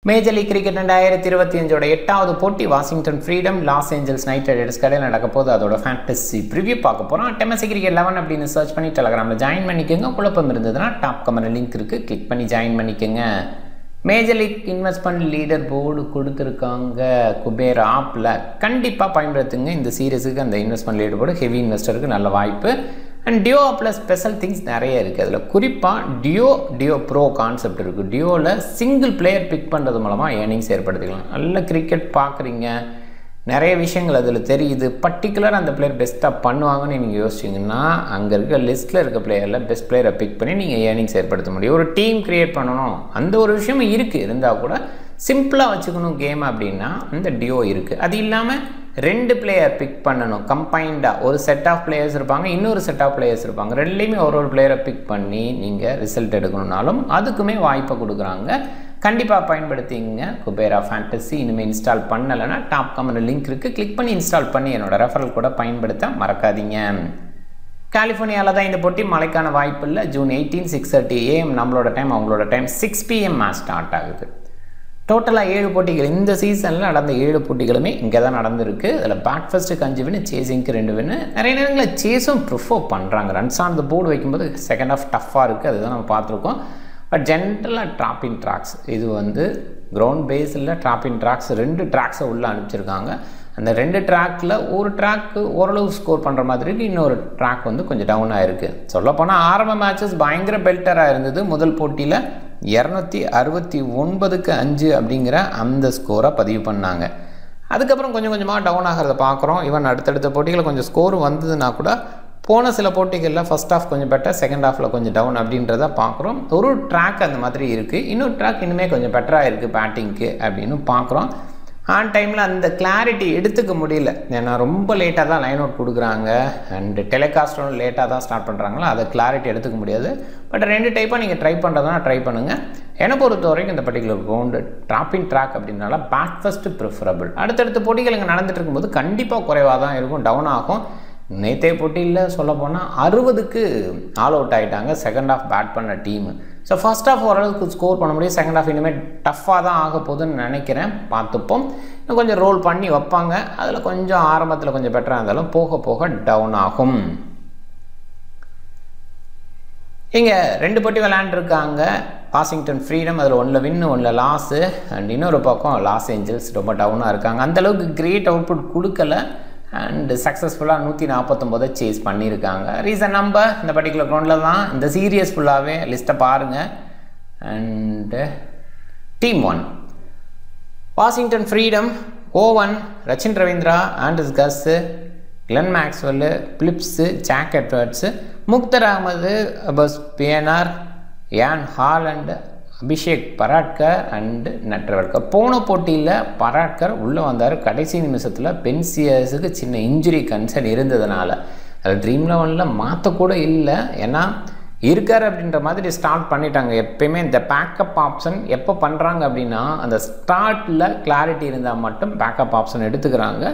Major league cricket 2025ஓட 8வது போட்டி Washington Freedom Los Angeles Knight Riders கடையில் நடக்க போது அதோட ஃபேண்டசி ப்ரிவ்யூ பார்க்க போகிறோம். டெமசி கிரிக்கெட் 11 அப்படின்னு சர்ச் பண்ணி டெலகிராமில் ஜாயின் பண்ணிக்கோங்க. குழப்பம் இருந்ததுன்னா டாப் கமெண்ட் லிங்க் இருக்குது, கிளிக் பண்ணி ஜாயின் பண்ணிக்கோங்க. Major league investment leader board கொடுத்துருக்காங்க குபேர் ஆப்பில். கண்டிப்பாக பயன்படுத்துங்க இந்த சீரீஸுக்கு. அந்த இன்வெஸ்ட்மெண்ட் லீடர் போர்டு ஹெவி இன்வெஸ்டருக்கு நல்ல வாய்ப்பு. அண்ட் டியோ ஆப்பில் ஸ்பெஷல் திங்ஸ் நிறைய இருக்குது. அதில் குறிப்பாக டியோ ப்ரோ கான்செப்ட் இருக்குது. டியோவில் சிங்கிள் பிளேயர் பிக் பண்ணுறது மூலமாக ஏர்னிங்ஸ் ஏற்படுத்திக்கலாம். நல்ல கிரிக்கெட் பார்க்குறீங்க, நிறைய விஷயங்கள் அதில் தெரியுது. பர்டிகுலர் அந்த பிளேயர் பெஸ்ட்டாக பண்ணுவாங்கன்னு நீங்கள் யோசிச்சிங்கன்னா அங்கே இருக்க லிஸ்ட்டில் இருக்க பிளேயரில் பெஸ்ட் பிளேயரை பிக் பண்ணி நீங்கள் ஏர்னிங்ஸ் ஏற்படுத்த முடியும். ஒரு டீம் க்ரியேட் பண்ணணும் அந்த ஒரு விஷயமும் இருக்குது. இருந்தால் கூட சிம்பிளாக வச்சுக்கணும் கேம் அப்படின்னா அந்த டியோ இருக்குது. அது இல்லாமல் 2 பிளேயர் பிக் பண்ணணும் கம்பைண்டாக. ஒரு செட் ஆஃப் பிளேயர்ஸ் இருப்பாங்க, இன்னொரு செட் ஆஃப் பிளேயர்ஸ் இருப்பாங்க. ரெண்டுலேயுமே ஒரு பிளேயரை பிக் பண்ணி நீங்கள் ரிசல்ட் எடுக்கணுன்னாலும் அதுக்குமே வாய்ப்பை கொடுக்குறாங்க. கண்டிப்பாக பயன்படுத்திங்க குபேரா ஃபேண்டசி. இனிமேல் இன்ஸ்டால் பண்ணலைன்னா டாப் கமெண்ட் லிங்க் இருக்குது, கிளிக் பண்ணி இன்ஸ்டால் பண்ணி என்னோடய ரெஃபரல் கூட பயன்படுத்த மறக்காதீங்க. கலிஃபோர்னியாவில் தான் இந்த போட்டி. மழைக்கான வாய்ப்பு இல்லை. ஜூன் 18 6:30 AM நம்மளோட டைம், அவங்களோட டைம் 6 PM மேட்ச் ஸ்டார்ட் ஆகுது. டோட்டலாக 7 போட்டிகள் இந்த சீசனில் நடந்த 7 போட்டிகளுமே இங்கே தான் நடந்திருக்கு. அதில் பேட்ஃபஸ்ட்டுக்கு 5 வின்னு, சேசிங்க்கு 2 வின்னு. நிறைய நேரங்களில் சேஸும் ப்ரிஃபர் பண்ணுறாங்க. ரன்ஸ் ஆன் த போர்டு வைக்கும்போது செகண்ட் ஆஃப் டஃப்பாக இருக்குது, அதுதான் நம்ம பார்த்துருக்கோம். பட் ஜென்ரலாக ட்ராப்பிங் ட்ராக்ஸ் இது கிரவுண்ட் பேஸில் ட்ராப்பிங் ட்ராக்ஸ் 2 ட்ராக்ஸை உள்ளே அனுப்பிச்சிருக்காங்க. அந்த 2 ட்ராக்கில் ஒரு ட்ராக்கு ஓரளவு ஸ்கோர் பண்ணுற மாதிரி இருக்குது, இன்னொரு ட்ராக் கொஞ்சம் டவுன் ஆகிருக்கு. சொல்லப்போனால் ஆரம்ப மேட்சஸ் பயங்கர பெல்டராக இருந்தது. முதல் போட்டியில் 269க்கு 5 அப்படிங்கிற அந்த ஸ்கோரை பதிவு பண்ணாங்க. அதுக்கப்புறம் கொஞ்சம் கொஞ்சமாக டவுன் ஆகிறத பார்க்குறோம். ஈவன் அடுத்தடுத்த போட்டிகளில் கொஞ்சம் ஸ்கோர் வந்ததுன்னா கூட போன சில போட்டிகளில் ஃபஸ்ட் ஆஃப் கொஞ்சம் பெட்டர், செகண்ட் ஹாஃபில் கொஞ்சம் டவுன் அப்படின்றத பார்க்குறோம். ஒரு ட்ராக் அந்த மாதிரி இருக்குது, இன்னொரு ட்ராக் இன்னுமே கொஞ்சம் பெட்டராக இருக்குது பேட்டிங்க்கு அப்படின்னு பார்க்குறோம். ஆன் டைமில் அந்த கிளாரிட்டி எடுத்துக்க முடியல. ஏன்னா ரொம்ப லேட்டாக தான் லைன் அவுட் கொடுக்குறாங்க அண்டு டெலிகாஸ்டும் லேட்டாக தான் ஸ்டார்ட் பண்ணுறாங்களோ அதை கிளாரிட்டி எடுத்துக்க முடியாது. பட் 2 டைப்பாக நீங்கள் ட்ரை பண்ணுறதுனா ட்ரை பண்ணுங்கள். என்னை பொறுத்த வரைக்கும் இந்த பர்டிகுலர் கிரவுண்டு ட்ராப்பிங் ட்ராக் அப்படின்னால பேட் ஃபஸ்ட்டு ப்ரிஃபரபிள். அடுத்தடுத்த போட்டிகள் இங்கே நடந்துட்டு இருக்கும்போது கண்டிப்பாக குறைவாக தான் இருக்கும், டவுன் ஆகும். நேற்றைய போட்டியில் சொல்லப்போனால் 60க்கு ஆல் அவுட் ஆகிட்டாங்க செகண்ட் ஆஃப் பேட் பண்ண டீமு. ஸோ ஃபர்ஸ்ட் ஆஃப் ஓரளவுக்கு ஸ்கோர் பண்ண முடியும், செகண்ட் ஆஃப் இனிமேல் டஃப்பாக தான் ஆக போகுதுன்னு நினைக்கிறேன். பார்த்துப்போம். இன்னும் கொஞ்சம் ரோல் பண்ணி வைப்பாங்க. அதில் கொஞ்சம் ஆரம்பத்தில் கொஞ்சம் பெட்டராக இருந்தாலும் போக போக டவுன் ஆகும். இங்கே 2 போட்டி விளையாண்டுருக்காங்க. வாஷிங்டன் ஃப்ரீடம் அதில் 1 வின்னு 1 லாஸு. அண்ட் இன்னொரு பக்கம் லாஸ் ஏஞ்சல்ஸ் ரொம்ப டவுனாக இருக்காங்க. அந்தளவுக்கு கிரேட் அவுட்புட் கொடுக்கல அண்டு சக்ஸஸ்ஃபுல்லாக 149 சேஸ் பண்ணியிருக்காங்க. ரீசன் நம்பர் இந்த பர்டிகுலர் கிரவுண்டில் தான். இந்த சீரியஸ் ஃபுல்லாகவே லிஸ்ட்டை பாருங்கள். And team 1 Washington Freedom Owen, Rachin Ravindra, Andries Gous, Glenn Maxwell, Phillips, Jack Edwards, Mukhtar Ahmed, Obus Pienaar, Ian Holland, Abhishek Paradkar and Netravalkar. போன போட்டியில் பராட்கர் உள்ளே வந்தார். கடைசி நிமிஷத்தில் பென்சியர்ஸுக்கு சின்ன இன்ஜுரி கன்சர்ன் இருந்ததுனால அதில் ட்ரீம் 11 மாற்றக்கூட இல்லை. ஏன்னா இருக்கார் அப்படின்ற மாதிரி ஸ்டார்ட் பண்ணிட்டாங்க. எப்பயுமே இந்த பேக்கப் ஆப்ஷன் எப்போ பண்ணுறாங்க அப்படின்னா அந்த ஸ்டார்ட்டில் கிளாரிட்டி இருந்தால் மட்டும் பேக்கப் ஆப்ஷன் எடுத்துக்கிறாங்க.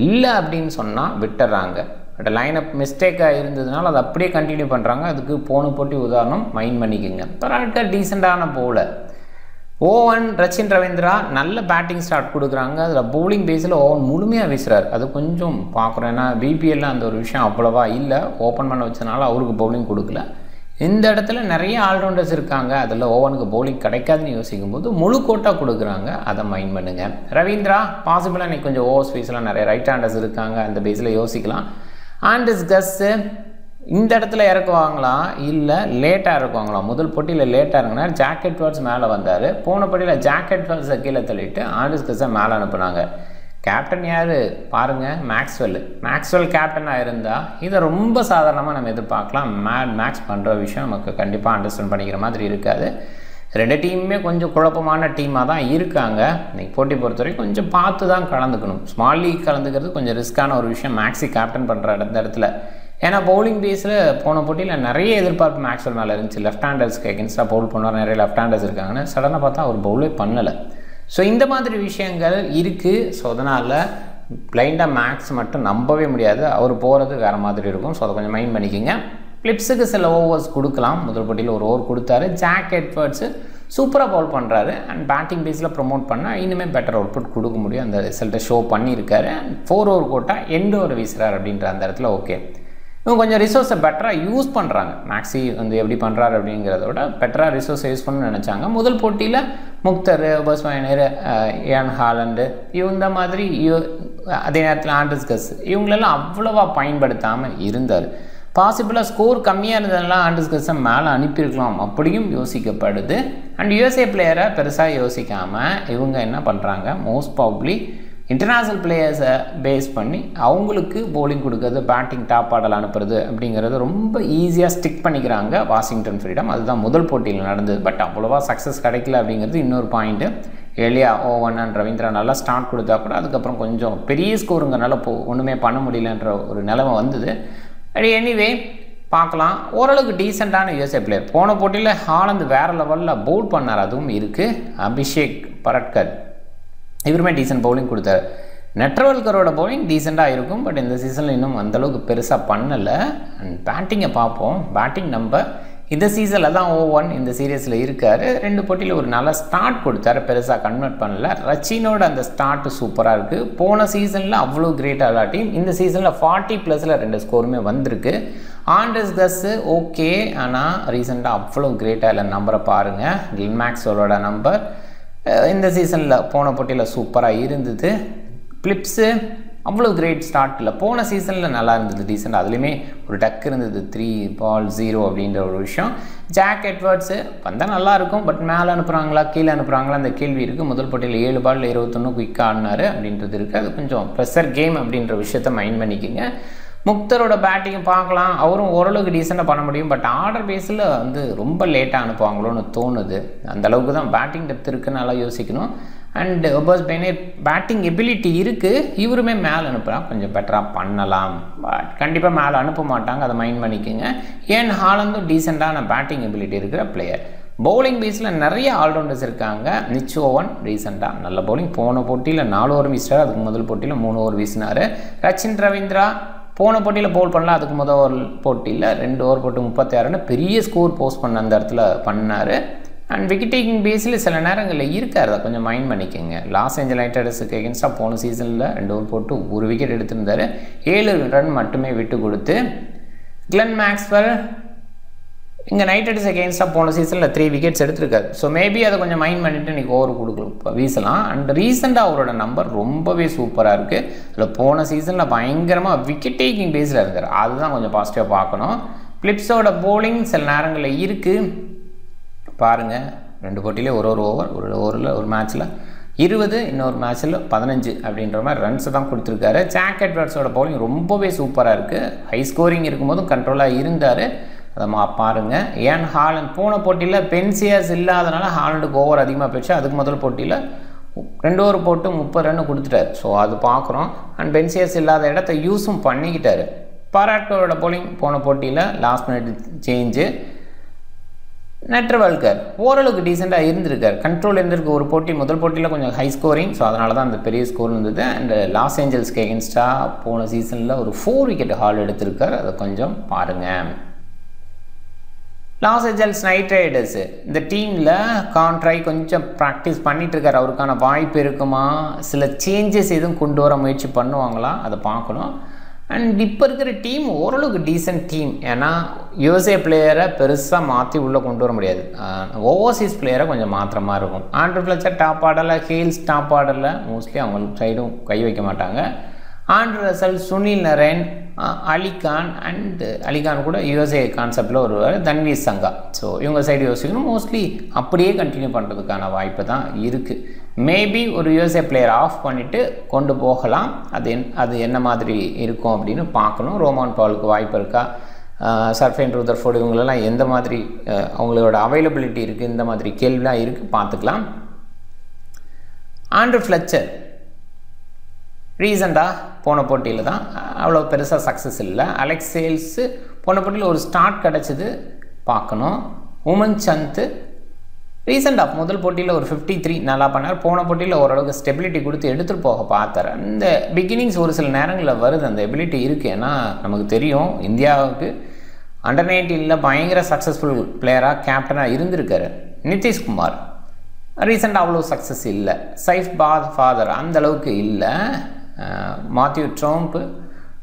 இல்லை அப்படின்னு சொன்னால் விட்டுறாங்க. பட் லைனப் மிஸ்டேக்காக இருந்ததுனால அதை அப்படியே கண்டினியூ பண்ணுறாங்க. அதுக்கு போன போட்டி உதாரணம் மைண்ட் பண்ணிக்கோங்க. பராட்கர் டீசெண்டான போல. ஓவன், ரச்சின் ரவீந்திரா நல்ல பேட்டிங் ஸ்டார்ட் கொடுக்குறாங்க. அதில் பவுலிங் பேஸில் ஓவன் முழுமையாக வீசுகிறார். அது கொஞ்சம் பார்க்குறோம். ஏன்னா பிபிஎல்ல அந்த ஒரு விஷயம் அவ்வளோவா இல்லை. ஓப்பன் பண்ண வச்சதுனால அவருக்கு பவுலிங் கொடுக்கல. இந்த இடத்துல நிறைய ஆல்ரவுண்டர்ஸ் இருக்காங்க. அதில் ஓவனுக்கு பவுலிங் கிடைக்காதுன்னு யோசிக்கும் போது முழு கோட்டாக கொடுக்குறாங்க. அதை மைண்ட் பண்ணுங்கள். ரவீந்திரா பாசிபிளாக இன்றைக்கி கொஞ்சம் ஓவர் ஸ்பேஸ்லாம் நிறைய ரைட் ஹேண்டர்ஸ் இருக்காங்க, அந்த பேஸில் யோசிக்கலாம். ஆண்டர்ஸ் கஸ்ஸு இந்த இடத்துல இறக்குவாங்களா இல்லை லேட்டாக இறக்குவாங்களா? முதல் போட்டியில் லேட்டாக இருக்குன்னா ஜாக் எட்வர்ட்ஸ் மேலே வந்தார். போன போட்டியில் ஜாக் எட்வர்ட்ஸை கீழே தள்ளிட்டு ஆண்டர்ஸ் கஸ்ஸை மேலே அனுப்புனாங்க. கேப்டன் யார் பாருங்கள், மேக்ஸ்வெல் கேப்டனாக இருந்தால் இதை ரொம்ப சாதாரணமாக நம்ம எதிர்பார்க்கலாம். மேக்ஸ் பண்ணுற விஷயம் நமக்கு கண்டிப்பாக அண்டர்ஸ்டாண்ட் பண்ணிக்கிற மாதிரி இருக்காது. 2 டீமுமே கொஞ்சம் குழப்பமான டீமாக தான் இருக்காங்க. இன்றைக்கி போட்டி பொறுத்த வரைக்கும் கொஞ்சம் பார்த்து தான் கலந்துக்கணும். ஸ்மால் லீக் கலந்துக்கிறது கொஞ்சம் ரிஸ்க்கான ஒரு விஷயம் மேக்ஸி கேப்டன் பண்ணுற இடத்துல. ஏன்னா பவுலிங் பேஸில் போன போட்டியில் நிறைய எதிர்பார்ப்பு மேக்ஸ்வெல் மேலே இருந்துச்சு. லெஃப்ட் ஹேண்டர்ஸ்க்கு எகென்ஸ்டாக பவுல் பண்ணுவார், நிறைய லெஃப்ட் ஹேண்டர்ஸ் இருக்காங்கன்னு சடனாக பார்த்தா அவர் பவுலே பண்ணலை. ஸோ இந்த மாதிரி விஷயங்கள் இருக்குது. ஸோ அதனால் பிளைண்டாக மேக்ஸ் மட்டும் நம்பவே முடியாது. அவர் போகிறது வேறு மாதிரி இருக்கும். ஸோ அதை கொஞ்சம் மைண்ட் பண்ணிக்கோங்க. பிலிப்ஸுக்கு சில ஓவர்ஸ் கொடுக்கலாம். முதல் போட்டியில் ஒரு ஓவர் கொடுத்தாரு. ஜாக் எட்வர்ட்ஸு சூப்பராக பவுல் பண்ணுறாரு. அண்ட் பேட்டிங் பேஸில் ப்ரொமோட் பண்ணால் இன்னுமே பெட்டர் அவுட்புட் கொடுக்க முடியும். அந்த ரிசல்ட்டை ஷோ பண்ணியிருக்காரு. And 4 over quota end over வீசுறாரு அப்படின்ற அந்த இடத்துல ஓகே. இவங்க கொஞ்சம் ரிசோர்ஸை பெட்டராக யூஸ் பண்ணுறாங்க. மேக்ஸி வந்து எப்படி பண்ணுறாரு அப்படிங்கிறத விட பெட்டராக ரிசோர்ஸை யூஸ் பண்ணணும்னு நினச்சாங்க. முதல் போட்டியில் முக்தர், பஸ்வாயினர், ஏன் ஹாலண்டு இந்த மாதிரி அதே நேரத்தில் ஆண்ட்ரஸ் கஸ் இவங்களெல்லாம் அவ்வளோவா பயன்படுத்தாமல் இருந்தார். பாசிபிளாக ஸ்கோர் கம்மியாக இருந்ததுனால ஆண்ட்ரஸ் கஸ்ஸை மேலே அனுப்பியிருக்கலாம் அப்படியும் யோசிக்கப்படுது. அண்ட் யூஎஸ்ஏ பிளேயரை பெருசாக யோசிக்காமல் இவங்க என்ன பண்ணுறாங்க, மோஸ்ட் ப்ராபப்ளி இன்டர்நேஷ்னல் பிளேயர்ஸை பேஸ் பண்ணி அவங்களுக்கு பவுலிங் கொடுக்கறது, பேட்டிங் டாப் ஆர்டர் அனுப்புறது அப்படிங்கிறது ரொம்ப ஈஸியாக ஸ்டிக் பண்ணிக்கிறாங்க வாஷிங்டன் ஃப்ரீடம். அதுதான் முதல் போட்டியில் நடந்தது. பட் அவ்வளோவா சக்ஸஸ் கிடைக்கல அப்படிங்கிறது இன்னொரு பாயிண்ட்டு. எலியா, ஓவன் அண்ட் ரவீந்திரா நல்லா ஸ்டார்ட் கொடுத்தா கூட அதுக்கப்புறம் கொஞ்சம் பெரிய ஸ்கோருங்கிறனால ஒன்றுமே பண்ண முடியலன்ற ஒரு நிலைமை வந்தது. எனிவே பார்க்கலாம். ஓரளவுக்கு டீசெண்டான யூஎஸ்ஏ பிளேயர். போன போட்டியில் ஹாலந்து வேறு லெவலில் பவுல் பண்ணார், அதுவும் இருக்குது. அபிஷேக் பரட்கர் இவருமே டீசென்ட் பவுலிங் கொடுத்தாரு. நெட்ரவல்கரோட பவுலிங் டீசெண்டாக இருக்கும். பட் இந்த சீசனில் இன்னும் அந்தளவுக்கு பெருசாக பண்ணலை. அண்ட் பேட்டிங்கை பார்ப்போம். பேட்டிங் நம்ம இந்த சீசனில் தான் ஓவன் இந்த சீரியஸில் இருக்கார். 2 போட்டியில் ஒரு நல்ல ஸ்டார்ட் கொடுத்தாரு, பெருசாக கன்வெர்ட் பண்ணல. ரச்சினோட அந்த ஸ்டார்ட்டு சூப்பராக இருக்குது. போன சீசனில் அவ்வளோ கிரேட்டாக இல்லாட்டி இந்த சீசனில் 40+ல் 2 ஸ்கோருமே வந்திருக்கு. ஆண்ட்ரஸ் கஸ்ஸு ஓகே, ஆனால் ரீசெண்டாக அவ்வளோ கிரேட்டாக இல்லை. நம்பரை பாருங்கள். கிளென் மேக்ஸ்வெல்லோட நம்பர் இந்த சீசனில் போன போட்டியில் சூப்பராக இருந்தது. பிலிப்ஸு அவ்வளோ கிரேட் ஸ்டார்ட் இல்லை. போன சீசனில் நல்லா இருந்தது, டீசெண்டாக. அதுலேயுமே ஒரு டக் இருந்தது, 3-0 அப்படின்ற ஒரு விஷயம். ஜாக் எட்வர்ட்ஸு வந்தால் நல்லாயிருக்கும். பட் மேலே அனுப்புகிறாங்களா கீழே அனுப்புகிறாங்களா அந்த கேள்வி இருக்குது. முதல் போட்டியில் 7 பாலில் 21 குயிக்காக ஆடினார் அப்படின்றது இருக்குது. அது கொஞ்சம் ப்ரெஷர் கேம் அப்படின்ற விஷயத்தை மைண்ட் பண்ணிக்கோங்க. முக்தரோட பேட்டிங்கை பார்க்கலாம். அவரும் ஓரளவுக்கு டீசெண்டாக பண்ண முடியும். பட் ஆர்டர் பேஸில் வந்து ரொம்ப லேட்டாக அனுப்புவாங்களோன்னு தோணுது. அந்தளவுக்கு தான் பேட்டிங் டெப்த் இருக்குன்னு நல்லா யோசிக்கணும். அண்டு பஸ்வாயினர் பேட்டிங் எபிலிட்டி இருக்குது. இவருமே மேலே அனுப்புகிறா கொஞ்சம் பெட்டராக பண்ணலாம். பட் கண்டிப்பாக மேலே அனுப்ப மாட்டாங்க, அதை மைண்ட் பண்ணிக்கோங்க. ஏன் ஹாலந்தும் டீசெண்டான பேட்டிங் எபிலிட்டி இருக்கிற பிளேயர். பவுலிங் பேஸில் நிறைய ஆல்ரவுண்டர்ஸ் இருக்காங்க. நிச் ஓவன் ரீசெண்டாக நல்ல பவுலிங். போன போட்டியில் 4 ஓவர் வீசினார். அதுக்கு முதல் போட்டியில் 3 ஓவர் வீசினார். ரச்சின் ரவீந்திரா போன போட்டியில் பவுல் பண்ணலாம். அதுக்கு முதல் போட்டியில் 2 ஓவர் போட்டு 36 பெரிய ஸ்கோர் போஸ்ட் பண்ண அந்த இடத்துல பண்ணார். அண்ட் விக்கெட் டேக்கிங் பேஸில் சில நேரங்களில் இருக்கார், அதை கொஞ்சம் மைண்ட் பண்ணிக்கோங்க. லாஸ் ஏஞ்சல் ரைடர்ஸுக்கு எகென்ஸ்டாக போன சீசனில் 2 ஓவர் போட்டு 1 விக்கெட் எடுத்திருந்தார். 7 ரன் மட்டுமே விட்டு கொடுத்து. கிளென் மேக்ஸ்வெல் இங்கே நைட் ரைடர்ஸ் எகென்ஸ்டாக போன சீசனில் 3 விக்கெட்ஸ் எடுத்திருக்காரு. ஸோ மேபி அதை கொஞ்சம் மைண்ட் பண்ணிவிட்டு இன்றைக்கி ஓவர் கொடுக்க வீசலாம். அண்ட் ரீசெண்டாக அவரோட நம்பர் ரொம்பவே சூப்பராக இருக்குது. அதில் போன சீசனில் பயங்கரமாக விக்கெட் டேக்கிங் பேஸில் இருந்தார். அதுதான் கொஞ்சம் பாசிட்டிவாக பார்க்கணும். பிலிப்ஸோட பவுலிங் சில நேரங்களில் இருக்குது பாருங்கள். 2 போட்டியிலே ஒரு ஓவர், ஒரு ஓவரில் ஒரு மேட்ச்சில் 20, இன்னொரு மேட்ச்சில் 15 அப்படின்ற மாதிரி ரன்ஸை தான் கொடுத்துருக்காரு. ஜாக் எட்வர்ட்ஸோட பவுலிங் ரொம்பவே சூப்பராக இருக்குது. ஹை ஸ்கோரிங் இருக்கும்போதும் கண்ட்ரோலாக இருந்தார், அதை பாருங்கள். ஏன் ஹாலண்ட் போன போட்டியில் பென்சியர்ஸ் இல்லாதனால ஹாலண்டுக்கு ஓவர் அதிகமாக போயிடுச்சு. அதுக்கு முதல் போட்டியில் 2 ஓவர் போட்டு 30 ரன் கொடுத்துட்டார். ஸோ அது பார்க்குறோம். அண்ட் பென்சியர்ஸ் இல்லாத இடத்த யூஸும் பண்ணிக்கிட்டார். பராட்டோட பவுலிங் போன போட்டியில் லாஸ்ட் மினிட் சேஞ்சு. நெட்ரவல்கர் ஓரளவுக்கு டீசெண்டாக இருந்திருக்கார், கண்ட்ரோல் இருந்திருக்கு. ஒரு போட்டி முதல் போட்டியில் கொஞ்சம் ஹை ஸ்கோரிங், ஸோ அதனால தான் அந்த பெரிய ஸ்கோர் இருந்தது. அண்ட் லாஸ் ஏஞ்சல்ஸ்க்கு எகென்ஸ்டாக போன சீசனில் ஒரு 4 விக்கெட் ஹால் எடுத்திருக்கார், அதை கொஞ்சம் பாருங்கள். லாஸ் ஏஞ்சல்ஸ் நைட் ரைடர்ஸு இந்த டீமில் கான்ட்ராய் கொஞ்சம் ப்ராக்டிஸ் பண்ணிகிட்ருக்கார். அவருக்கான வாய்ப்பு இருக்குமா, சில சேஞ்சஸ் எதுவும் கொண்டு வர முயற்சி பண்ணுவாங்களா, அதை பார்க்கணும். அண்ட் இப்போ இருக்கிற டீம் ஓரளவுக்கு டீசென்ட் டீம். ஏன்னா யூஎஸ்ஏ பிளேயரை பெருசாக மாற்றி உள்ளே கொண்டு வர முடியாது. ஓவர்சீஸ் பிளேயரை கொஞ்சங் மாற்றுற மாதிரி இருக்கும். ஆண்ட்ரூ ஃப்ளெச்சர் டாப் ஆர்டரில், ஹேல்ஸ் டாப் ஆர்டரில் மோஸ்ட்லி அவங்க சைடும் கை வைக்க மாட்டாங்க. ஆண்ட்ரூ ரசல், சுனில் நரேன், அலிகான் அலிகான் கூட யூஎஸ்ஏ கான்செப்டில் வருவார், தன்வீர் சங்கா. ஸோ இவங்க சைடு யோசிக்கணும். மோஸ்ட்லி அப்படியே கண்டினியூ பண்ணுறதுக்கான வாய்ப்பு தான் இருக்குது. மேபி ஒரு யூஎஸ்ஏ பிளேயர் ஆஃப் பண்ணிவிட்டு கொண்டு போகலாம். அது என்ன மாதிரி இருக்கும் அப்படின்னு பார்க்கணும். ரோமான் பாலுக்கு வாய்ப்பு இருக்கா, சர்ஃபேன் ரூதர்ஃபோர்டு இவங்களெல்லாம் எந்த மாதிரி அவங்களோட அவைலபிலிட்டி இருக்குது, இந்த மாதிரி கேள்விலாம் இருக்குது, பார்த்துக்கலாம். ஆண்ட்ரூ ஃப்ளெச்சர் ரீசெண்டாக போன போட்டியில் தான் அவ்வளோ பெருசாக சக்ஸஸ் இல்லை. அலெக்ஸ் சேல்ஸு போன போட்டியில் ஒரு ஸ்டார்ட் கிடச்சிது, பார்க்கணும். உமன் சந்த் ரீசெண்டாக முதல் போட்டியில் ஒரு 53 நல்லா பண்ணார். போன போட்டியில் ஓரளவுக்கு ஸ்டெபிலிட்டி கொடுத்து எடுத்துகிட்டு போக பார்த்தார். அந்த பிகினிங்ஸ் ஒரு சில நேரங்களில் வருது, அந்த எபிலிட்டி இருக்குது. ஏன்னா நமக்கு தெரியும் இந்தியாவுக்கு அண்டர் 19ல் பயங்கர சக்ஸஸ்ஃபுல் பிளேயராக கேப்டனாக இருந்திருக்காரு. நிதிஷ்குமார் ரீசெண்டாக அவ்வளோ சக்ஸஸ் இல்லை. சைஃப் ஃபாதர் அந்தளவுக்கு இல்லை. மாத்யூ ட்ரம்ப்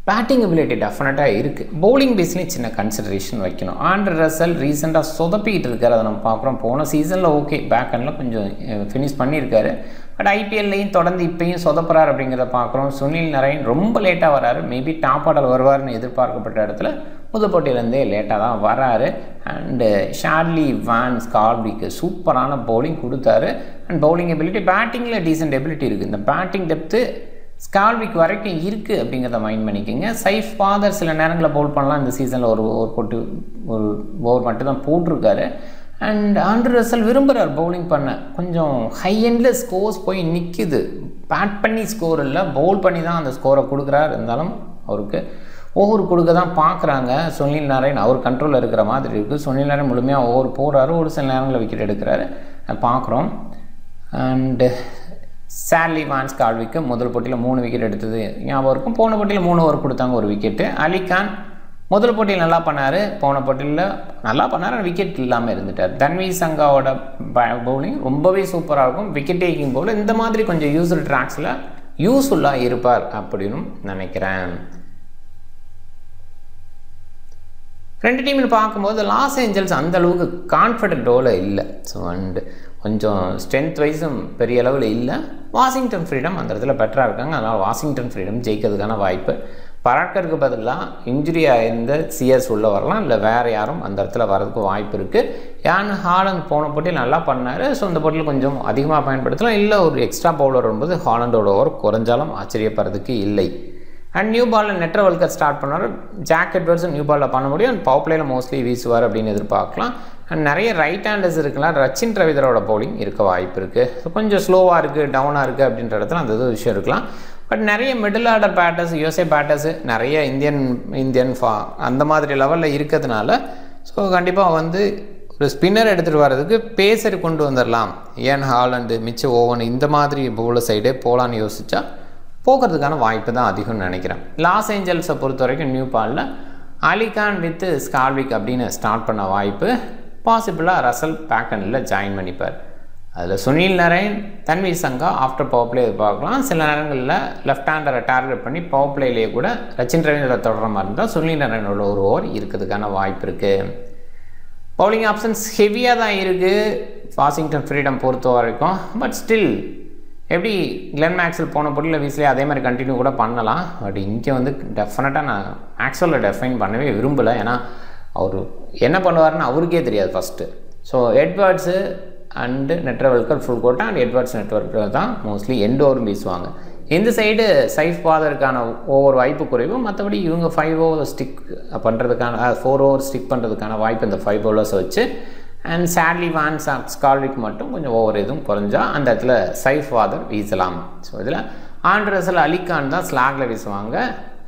பேட்டிங் எபிலிட்டி டெஃபினட்டாக இருக்குது. பவுலிங் பேஸ்லேயும் சின்ன கன்சிடரேஷன் வைக்கணும். ஆண்ட்ரே ரசல் ரீசெண்டாக சொதப்பிக்கிட்டு இருக்காரு, அதை நம்ம பார்க்குறோம். போன சீசனில் ஓகே பேக் ஹேண்டில் கொஞ்சம் ஃபினிஷ் பண்ணியிருக்காரு. பட் ஐபிஎல்லையும் தொடர்ந்து இப்போயும் சொதப்புறாரு அப்படிங்கிறத பார்க்குறோம். சுனில் நரைன் ரொம்ப லேட்டாக வராரு. மேபி டாப் ஆர்டர் வருவார்னு எதிர்பார்க்கப்பட்ட இடத்துல முதல் போட்டியிலேருந்தே லேட்டாக தான் வராரு. அண்டு ஷார்லி வான் ஸ்கால்விக்கு சூப்பரான பவுலிங் கொடுத்தாரு. அண்ட் பவுலிங் எபிலிட்டி, பேட்டிங்கில் டீசென்ட் எபிலிட்டி இருக்குது. இந்த பேட்டிங் டெப்த்து ஸ்கால்விக் வரைக்கும் இருக்குது அப்படிங்கிறத மைண்ட் பண்ணிக்கோங்க. சைஃப் ஃபாதர் சில நேரங்களில் பவுல் பண்ணலாம். இந்த சீசனில் ஒரு ஓவர் மட்டும் தான் போட்டிருக்காரு. அண்ட் ஆண்ட்ரே ரசல் விரும்புகிறார் பவுலிங் பண்ண. கொஞ்சம் ஹை எண்டில் ஸ்கோர்ஸ் போய் நிற்கிது. பேட் பண்ணி ஸ்கோர் இல்லை, பவுல் பண்ணி தான் அந்த ஸ்கோரை கொடுக்குறாரு. இருந்தாலும் அவருக்கு ஓவர் கொடுக்க தான் பார்க்குறாங்க. சுனில் நரைன் அவர் கண்ட்ரோலில் இருக்கிற மாதிரி இருக்குது. சுனில் நரைன் முழுமையாக ஓவர் போடுறாரு, ஒரு சில நேரங்களில் விக்கெட் எடுக்கிறாரு பார்க்குறோம். அண்டு ஷார்லி வான் ஸ்கால்விக்கு முதல் போட்டியில் 3 விக்கெட் எடுத்தது ஞாபகம் இருக்கும். போன போட்டியில் 3 ஓவர் கொடுத்தாங்க, 1 விக்கெட்டு. அலி கான் முதல் போட்டியில் நல்லா பண்ணார், போன போட்டியில் நல்லா பண்ணார், விக்கெட் இல்லாமல் இருந்துட்டார். தன்வி சங்காவோட பவுலிங் ரொம்பவே சூப்பராக இருக்கும். விக்கெட் டேக்கிங் போல் இந்த மாதிரி கொஞ்சம் யூஸ்ஃபுல் ட்ராக்ஸில் யூஸ்ஃபுல்லாக இருப்பார் அப்படின்னு நினைக்கிறேன். ரெண்டு டீமில் பார்க்கும்போது லாஸ் ஏஞ்சல்ஸ் அந்தளவுக்கு கான்ஃபிடென்ட்டோடு இல்லை. ஸோ அண்டு கொஞ்சம் ஸ்ட்ரென்த் வைஸும் பெரிய அளவில் இல்லை. வாஷிங்டன் ஃப்ரீடம் அந்த இடத்துல பெட்டராக இருக்காங்க. அதனால் வாஷிங்டன் ஃப்ரீடம் ஜெயிக்கிறதுக்கான வாய்ப்பு. பராக்கருக்கு பதிலாக இன்ஜுரியாக இருந்த சிஎஸ் உள்ளே வரலாம், இல்லை வேறு யாரும் அந்த இடத்துல வரதுக்கு வாய்ப்பு இருக்குது. யான் ஹாலண்ட் போன போட்டியில் நல்லா பண்ணார். ஸோ இந்த போட்டியில் கொஞ்சம் அதிகமாக பயன்படுத்தலாம். இல்லை ஒரு எக்ஸ்ட்ரா பவுலர் வரும்போது ஹாலண்டோட ஓவர் குறைஞ்சாலும் ஆச்சரியப்படுறதுக்கு இல்லை. அண்ட் நியூ பாலில் நெட்ரவல்கர் ஸ்டார்ட் பண்ணார். ஜாக் எட்வர்ட்ஸும் நியூ பாலில் பண்ண முடியும். அண்ட் பவர் பிளேயில் மோஸ்ட்லி வீசுவார் அப்படின்னு எதிர்பார்க்கலாம். அண்ட் நிறைய ரைட் ஹேண்டர்ஸ் இருக்கலாம். ரச்சின் ரவீந்திராவோட பவுலிங் இருக்க வாய்ப்பு இருக்குது. ஸோ கொஞ்சம் ஸ்லோவாக இருக்குது, டவுனாக இருக்குது அப்படின்ற இடத்துல அந்த இது விஷயம் இருக்கலாம். பட் நிறைய middle order batters, USA batters நிறைய இந்தியன் அந்த மாதிரி லெவலில் இருக்கிறதுனால ஸோ கண்டிப்பாக வந்து ஒரு ஸ்பின்னர் எடுத்துகிட்டு வர்றதுக்கு பேசர் கொண்டு வந்துடலாம். ஏன் ஹாலண்டு, மிச்ச ஓவன் இந்த மாதிரி பவுலர் சைடே போகலான்னு யோசிச்சா போகிறதுக்கான வாய்ப்பு தான் அதிகம்னு நினைக்கிறேன். லாஸ் ஏஞ்சல்ஸை பொறுத்த வரைக்கும் நியூ பாலில் அலிகான் வித் ஸ்கால்விக் அப்படின்னு ஸ்டார்ட் பண்ண வாய்ப்பு. பாசிபிளாக ரசல் பேக்கனில் ஜாயின் பண்ணிப்பார். அதில் சுனில் நரைன், தன்வி சங்கா ஆஃப்டர் பவர் பிளே பார்க்கலாம். சில நேரங்களில் லெஃப்ட் ஹேண்டரை டார்கெட் பண்ணி பவர் பிளேலேயே கூட ரச்சின் ரவீந்திரா தொடர மாதிரி இருந்தால் சுனில் நரைனோட ஒரு ஓவர் இருக்கிறதுக்கான வாய்ப்பு இருக்குது. பவுலிங் ஆப்ஷன்ஸ் ஹெவியாக தான் இருக்குது வாஷிங்டன் ஃப்ரீடம் பொறுத்த வரைக்கும். பட் ஸ்டில் எப்படி கிளென் மேக்ஸ்வெல் போன போட்டியில் வீஸ்லேயே அதே மாதிரி கண்டினியூ கூட பண்ணலாம். பட் இங்கே வந்து டெஃபினட்டாக நான் மேக்ஸ்வெல்லை டெஃபைன் பண்ணவே விரும்பலை. ஏன்னா அவர் என்ன பண்ணுவார்னு அவருக்கே தெரியாது first. So Edwards and Netravalkar full quota and Edwards Netravalkar தான் மோஸ்ட்லி எண்ட் ஓவரும் வீசுவாங்க. இந்த சைடு சைஃப் ஃபாதருக்கான ஓவர் வாய்ப்பு குறைவு. மற்றபடி இவங்க 5 ஓவர் ஸ்டிக் பண்ணுறதுக்கான 4 ஓவர் ஸ்டிக் பண்ணுறதுக்கான வாய்ப்பு இந்த 5 பவுலர்ஸை வச்சு. அண்ட் ஷார்லி வான் ஸ்கால்விக் மட்டும் கொஞ்சம் ஓவர் எதுவும் குறைஞ்சா அந்த இடத்துல சைஃப் ஃபாதர் வீசலாம். ஸோ இதில் ஆண்ட்ரே ரசல், அலி கான் தான் ஸ்லாகில் வீசுவாங்க.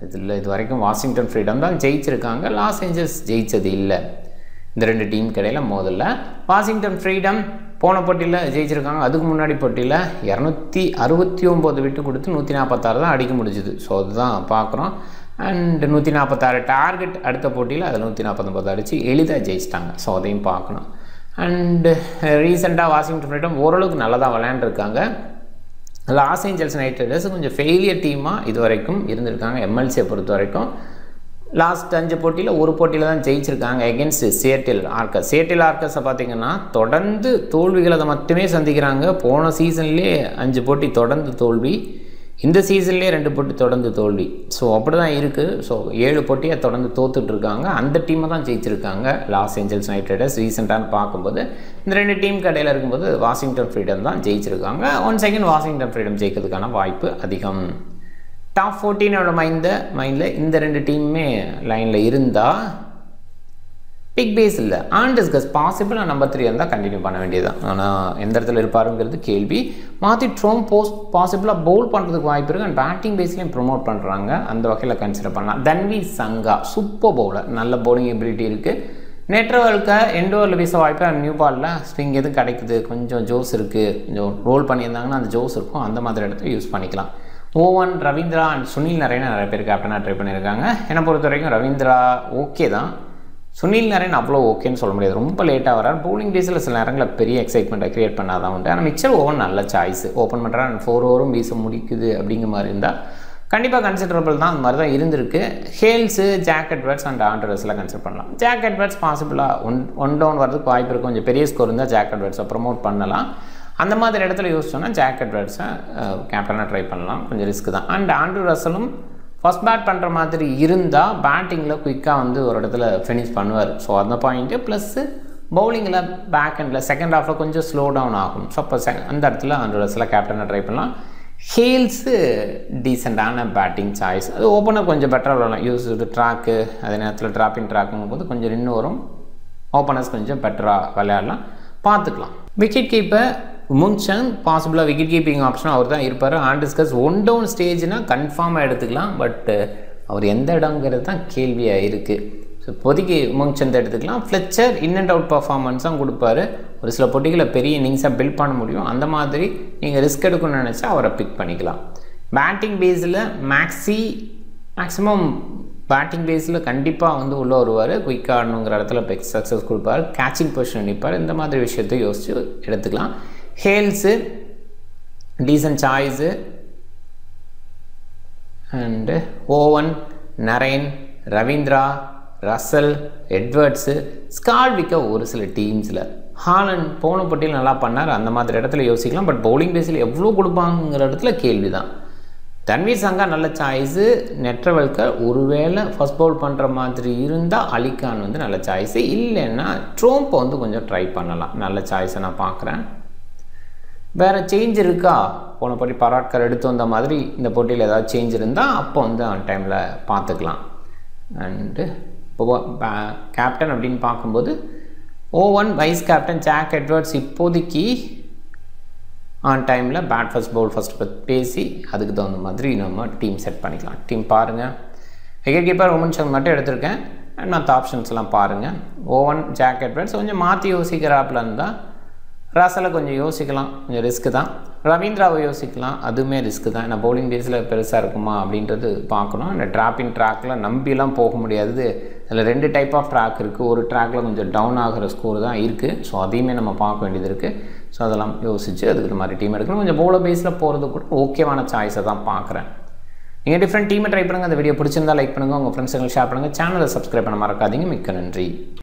இதில் இது வரைக்கும் வாஷிங்டன் ஃப்ரீடம் தான் ஜெயிச்சிருக்காங்க. லாஸ் ஏஞ்சல்ஸ் ஜெயித்தது இல்லை. இந்த 2 டீம் கிடையில மோதல்ல வாஷிங்டன் ஃப்ரீடம் போன போட்டியில் ஜெயிச்சிருக்காங்க. அதுக்கு முன்னாடி போட்டியில் 269 விட்டு கொடுத்து 146 தான் அடிக்க முடிஞ்சுது. ஸோ அதுதான் பார்க்குறோம். அண்ட் 146 டார்கெட் அடுத்த போட்டியில் அதில் 149 அடித்து எளிதாக ஜெயிச்சிட்டாங்க. ஸோ அதையும் பார்க்கணும். அண்டு ரீசெண்டாக வாஷிங்டன் ஃப்ரீடம் ஓரளவுக்கு நல்லா தான் விளையாண்டுருக்காங்க. லாஸ் ஏஞ்சல்ஸ் நைட் ரைடர்ஸ் கொஞ்சம் ஃபெயிலியர் டீமாக இது வரைக்கும் இருந்திருக்காங்க. எம்எல்சியை பொறுத்த வரைக்கும் லாஸ்ட் 5 போட்டியில் ஒரு போட்டியில் தான் ஜெயிச்சிருக்காங்க எகென்ஸ்ட் சியட்டில் ஆர்கர்ஸ். சியட்டில் ஆர்கர்ஸை பார்த்திங்கன்னா தொடர்ந்து தோல்விகளை அதை மட்டுமே சந்திக்கிறாங்க. போன சீசன்லேயே 5 போட்டி தொடர்ந்து தோல்வி, இந்த சீசன்லேயே 2 போட்டி தொடர்ந்து தோல்வி. ஸோ அப்படி தான் இருக்குது. ஸோ 7 போட்டியை தொடர்ந்து தோத்துட்ருக்காங்க. அந்த டீமை தான் ஜெயிச்சிருக்காங்க லாஸ் ஏஞ்சல்ஸ் நைட் ரைடர்ஸ். ரீசெண்டானு பார்க்கும்போது இந்த 2 டீம் கடையில் இருக்கும்போது வாஷிங்டன் ஃப்ரீடம் தான் ஜெயிச்சிருக்காங்க. ஒன் செகண்ட் வாஷிங்டன் ஃப்ரீடம் ஜெயிக்கிறதுக்கான வாய்ப்பு அதிகம். டாப் 14ஓட மைண்டில் இந்த 2 டீமுமே லைனில் இருந்தால் பிக் பேஸ் இல்லை. ஆன் டிஸ்கஸ் பாசிபிளாக நம்பர் 3 இருந்தால் கண்டினியூ பண்ண வேண்டியதுதான். ஆனால் எந்த இடத்துல இருப்பாருங்கிறது கேள்வி. மாற்றி ட்ரோம் பாசிபிளாக பவுல் பண்ணுறதுக்கு வாய்ப்பு இருக்குது. அண்ட் பேட்டிங் பேஸ்லேயும் ப்ரொமோட் பண்ணுறாங்க. அந்த வகையில் கன்சிடர் பண்ணலாம். தன்வி சங்கா சூப்பர் பவுலர், நல்ல பவுலிங் எபிலிட்டி இருக்குது. நெட்ரவல்கர் எண்டோவரில் வீச வாய்ப்பு. நியூ பாலில் ஸ்விங் எதுவும் கிடைக்குது, கொஞ்சம் ஜோஸ் இருக்குது, கொஞ்சம் ரோல் பண்ணியிருந்தாங்கன்னா அந்த ஜோஸ் இருக்கும், அந்த மாதிரி இடத்துல யூஸ் பண்ணிக்கலாம். ஓவன், ரவீந்திரா அண்ட் சுனில் நரைன் நிறைய பேர் கேப்டனாக ட்ரை பண்ணியிருக்காங்க. என்னை பொறுத்த வரைக்கும் ரவீந்திரா ஓகே தான். சுனில் நரேன் அவ்வளோ ஓகேன்னு சொல்ல முடியாது, ரொம்ப லேட்டாக வரார். பவுலிங் பேஸில் சில நேரங்களில் பெரிய எக்ஸைட்மெண்ட்டை க்ரியேட் பண்ணாதான் உண்டு. ஆனால் மிச்சர் ஓவன் நல்ல சாய்ஸ், ஓப்பன் பண்ணுறாரு 4 ஓவரும் வீச முடிக்குது அப்படிங்கிற மாதிரி இருந்தால் கண்டிப்பாக கன்சிடரபிள் தான். அந்த மாதிரி தான் இருந்திருக்கு. Hales, Jack Edwards and Andrew ரசலை கன்சிடர் பண்ணலாம். ஜாக் எட்வர்ட்ஸ் பாசிபிளாக ஒன் டவுன் வரதுக்கு வாய்ப்பு இருக்கும். கொஞ்சம் பெரிய ஸ்கோர் இருந்தால் ஜாக் எட்வர்ட்ஸை ப்ரமோட் பண்ணலாம். அந்த மாதிரி இடத்துல யோசிச்சோன்னா ஜாக் எட்வர்ட்ஸை கேப்டனாக ட்ரை பண்ணலாம். கொஞ்சம் ரிஸ்க் தான். அண்ட் ஆண்ட்ரூ ரசலும் ஃபஸ்ட் பேட் பண்ணுற மாதிரி இருந்தால் பேட்டிங்கில் குயிக்காக வந்து ஒரு இடத்துல ஃபினிஷ் பண்ணுவார். ஸோ அந்த பாயிண்ட்டு ப்ளஸ்ஸு பவுலிங்கில் பேக் எண்டில் செகண்ட் ஹாஃபில் கொஞ்சம் ஸ்லோ டவுன் ஆகும். ஸோ அப்போ அந்த இடத்துல ஆண்ட்ரூ ரசலை கேப்டனாக ட்ரை பண்ணலாம். ஹேல்ஸு டீசெண்டான பேட்டிங் சாய்ஸ். அது ஓப்பனர் கொஞ்சம் பெட்டராக விளாடலாம். யூஸ்டு ட்ராக்கு அதே நேரத்தில் ட்ராப்பிங் ட்ராக்குங்கும் போது கொஞ்சம் இன்னும் வரும். ஓப்பனர்ஸ் கொஞ்சம் பெட்டராக விளையாடலாம், பார்த்துக்கலாம். விக்கெட் கீப்பர் முன்சன் பாசிபிளாக விக்கெட் கீப்பிங் ஆப்ஷனும் அவர் தான் இருப்பார். ஆண்டர்ஸ்கஸ் ஒன் டவுன் ஸ்டேஜ்னால் கன்ஃபார்மாக எடுத்துக்கலாம். பட் அவர் எந்த இடங்கிறது தான் கேள்வியாக இருக்குது. ஸோ இப்போதைக்கு முன்சந்த் எடுத்துக்கலாம். ஃப்ளெச்சர் இன் அண்ட் அவுட் பர்ஃபார்மன்ஸும் கொடுப்பாரு. ஒரு சில போட்டிகளை பெரிய இன்னிங்ஸாக பில்ட் பண்ண முடியும். அந்த மாதிரி நீங்கள் ரிஸ்க் எடுக்கணும்னு நினச்சா அவரை பிக் பண்ணிக்கலாம். பேட்டிங் பேஸில் மேக்ஸிமம் பேட்டிங் பேஸில் கண்டிப்பாக வந்து உள்ளே வருவார். குயிக் ஆடணுங்கிற இடத்துல பெக் சக்ஸஸ் கொடுப்பார். கேச்சிங் பொசிஷன் நிற்பார். இந்த மாதிரி விஷயத்தை யோசித்து எடுத்துக்கலாம். Hales decent choice and Owen, Narine, Ravindra, Russell, Edwards, ஸ்கால்விக்க ஒரு சில டீம்ஸில். ஹாலண்ட் போன போட்டியில் நல்லா பண்ணார். அந்த மாதிரி இடத்துல யோசிக்கலாம். பட் பவுலிங் பேஸில் எவ்வளோ கொடுப்பாங்கிற இடத்துல கேள்வி தான். தன்வீர் சங்கா நல்ல சாய்ஸு. நெட்ரவல்கர் ஒருவேளை ஃபஸ்ட் பவுல் பண்ணுற மாதிரி இருந்தால் அலிகான் வந்து நல்ல சாய்ஸு. இல்லைன்னா ட்ரோம்பை வந்து கொஞ்சம் ட்ரை பண்ணலாம். நல்ல சாய்ஸை நான் பார்க்குறேன். வேறு சேஞ்ச் இருக்கா? போன போட்டி பராட்கர் எடுத்து வந்த மாதிரி இந்த போட்டியில் ஏதாவது சேஞ்ச் இருந்தால் அப்போ வந்து ஆன் டைமில் பார்த்துக்கலாம். அண்டு இப்போ கேப்டன் அப்படின்னு பார்க்கும்போது Owen, vice captain Jack Edwards இப்போதைக்கு ஆன் டைமில் பேட் ஃபஸ்ட் பவுல் ஃபஸ்ட் பேசி அதுக்கு தகுந்த மாதிரி நம்ம டீம் செட் பண்ணிக்கலாம். டீம் பாருங்கள். விக்கெட் கீப்பர் உமன் சங் மட்டும் எடுத்திருக்கேன். மற்ற ஆப்ஷன்ஸ்லாம் பாருங்கள். ஓவன், ஜாக் எட்வர்ட்ஸ் கொஞ்சம் மாற்றி யோசிக்கிறாப்புல இருந்தால் ரசலை கொஞ்சம் யோசிக்கலாம். கொஞ்சம் ரிஸ்க்கு தான். ரவீந்திராவை யோசிக்கலாம். அதுவுமே ரிஸ்க்கு தான். ஏன்னா பவுலிங் டேஸில் பெருசாக இருக்குமா அப்படின்றது பார்க்கணும். அந்த ட்ராப்பிங் ட்ராக்கில் நம்பிலாம் போக முடியாது. அதில் 2 டைப் ஆஃப் ட்ராக் இருக்குது. ஒரு ட்ராக்கில் கொஞ்சம் டவுன் ஆகிற ஸ்கோர் தான் இருக்குது. ஸோ அதையுமே நம்ம பார்க்க வேண்டியது இருக்குது. ஸோ அதெல்லாம் யோசித்து அதுக்கு மாதிரி டீம் எடுக்கணும். கொஞ்சம் பவுலர் பேஸில் போகிறது கூட ஓகேவான சாய்ஸை தான் பார்க்குறேன். நீங்கள் டிஃப்ரெண்ட் டீமை ட்ரை பண்ணுங்கள். அந்த வீடியோ பிடிச்சிருந்தால் லைக் பண்ணுங்கள். உங்கள் ஃப்ரெண்ட்ஸுங்களுக்கு ஷேர் பண்ணுங்கள். சேனலை சப்ஸ்கிரைப் பண்ண மறக்காதீங்க. மிக்க நன்றி.